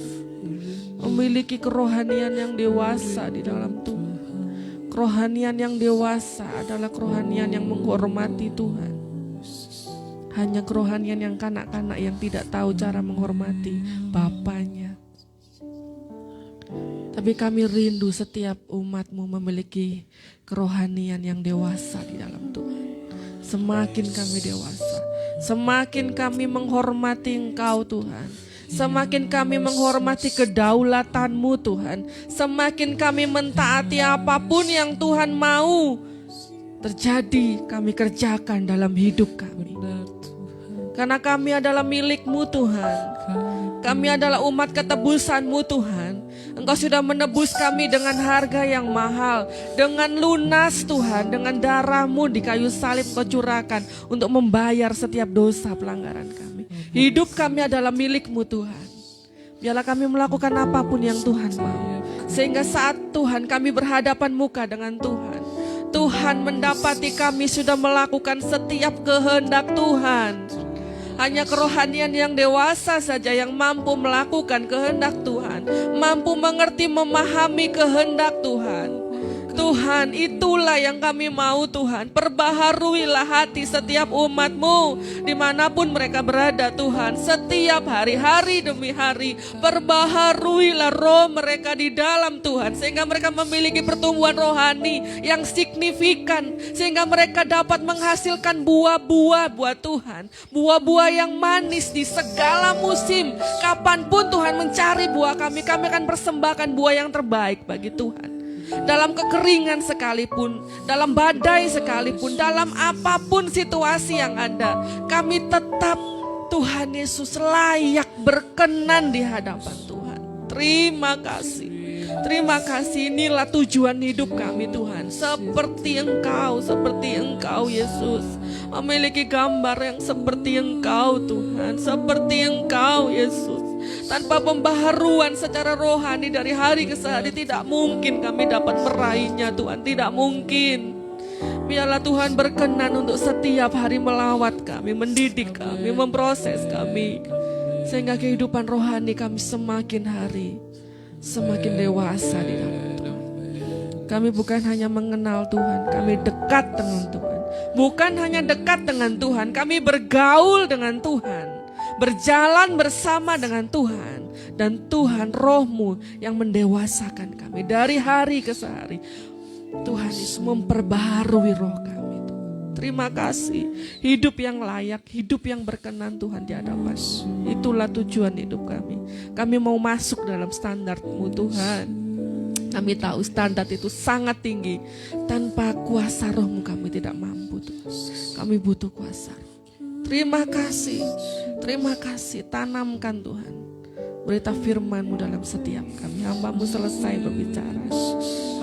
memiliki kerohanian yang dewasa di dalam Tuhan. Kerohanian yang dewasa adalah kerohanian yang menghormati Tuhan. Hanya kerohanian yang kanak-kanak yang tidak tahu cara menghormati bapaknya. Tapi kami rindu setiap umat-Mu memiliki kerohanian yang dewasa di dalam Tuhan. Semakin kami dewasa, semakin kami menghormati Engkau Tuhan. Semakin kami menghormati kedaulatan-Mu Tuhan, semakin kami mentaati apapun yang Tuhan mau terjadi, kami kerjakan dalam hidup kami. Karena kami adalah milik-Mu Tuhan, kami adalah umat ketebusan-Mu Tuhan. Engkau sudah menebus kami dengan harga yang mahal, dengan lunas Tuhan, dengan darah-Mu di kayu salib Kau curahkan untuk membayar setiap dosa pelanggaran kami. Hidup kami adalah milik-Mu Tuhan. Biarlah kami melakukan apapun yang Tuhan mau, sehingga saat Tuhan kami berhadapan muka dengan Tuhan, Tuhan mendapati kami sudah melakukan setiap kehendak Tuhan. Hanya kerohanian yang dewasa saja yang mampu melakukan kehendak Tuhan, mampu mengerti, memahami kehendak Tuhan. Tuhan, itulah yang kami mau Tuhan. Perbaharuilah hati setiap umat-Mu dimanapun mereka berada Tuhan. Setiap hari demi hari, perbaharuilah roh mereka di dalam Tuhan, sehingga mereka memiliki pertumbuhan rohani yang signifikan, sehingga mereka dapat menghasilkan buah-buah buat Tuhan. Buah-buah yang manis di segala musim. Kapanpun Tuhan mencari buah kami akan persembahkan buah yang terbaik bagi Tuhan. Dalam kekeringan sekalipun, dalam badai sekalipun, dalam apapun situasi yang ada, kami tetap Tuhan Yesus layak berkenan di hadapan Tuhan. Terima kasih. Terima kasih, inilah tujuan hidup kami Tuhan. Seperti Engkau Yesus. Memiliki gambar yang seperti Engkau Tuhan. Seperti Engkau Yesus. Tanpa pembaharuan secara rohani dari hari ke hari, tidak mungkin kami dapat meraihnya Tuhan. Tidak mungkin. Biarlah Tuhan berkenan untuk setiap hari melawat kami, mendidik kami, memproses kami, sehingga kehidupan rohani kami semakin hari semakin dewasa di dalam Tuhan. Kami bukan hanya mengenal Tuhan, kami dekat dengan Tuhan. Bukan hanya dekat dengan Tuhan, kami bergaul dengan Tuhan, berjalan bersama dengan Tuhan. Dan Tuhan, roh-Mu yang mendewasakan kami dari hari ke hari. Tuhan Yesus memperbaharui roh kami. Terima kasih, hidup yang layak, hidup yang berkenan Tuhan di hadapan. Itulah tujuan hidup kami. Kami mau masuk dalam standar-Mu Tuhan. Kami tahu standar itu sangat tinggi. Tanpa kuasa roh-Mu kami tidak mampu Tuhan. Kami butuh kuasa. Terima kasih, tanamkan Tuhan. Berita firman-Mu dalam setiap kami. Hamba-Mu selesai berbicara.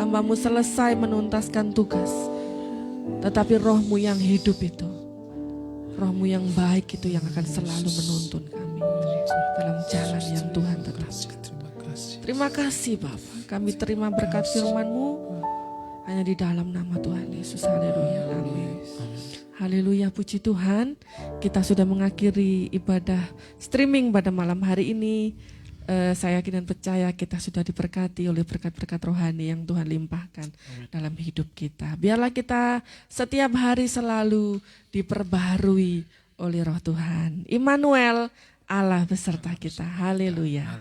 Hamba-Mu selesai menuntaskan tugas. Tetapi roh-Mu yang hidup itu, roh-Mu yang baik itu yang akan selalu menuntun kami dalam jalan yang Tuhan tetapkan. Terima kasih Bapa, kami terima berkat firman-Mu hanya di dalam nama Tuhan Yesus. Haleluya, amin. Haleluya, puji Tuhan. Kita sudah mengakhiri ibadah streaming pada malam hari ini. Saya yakin dan percaya kita sudah diberkati oleh berkat-berkat rohani yang Tuhan limpahkan dalam hidup kita. Biarlah kita setiap hari selalu diperbaharui oleh roh Tuhan. Immanuel, Allah beserta kita. Haleluya.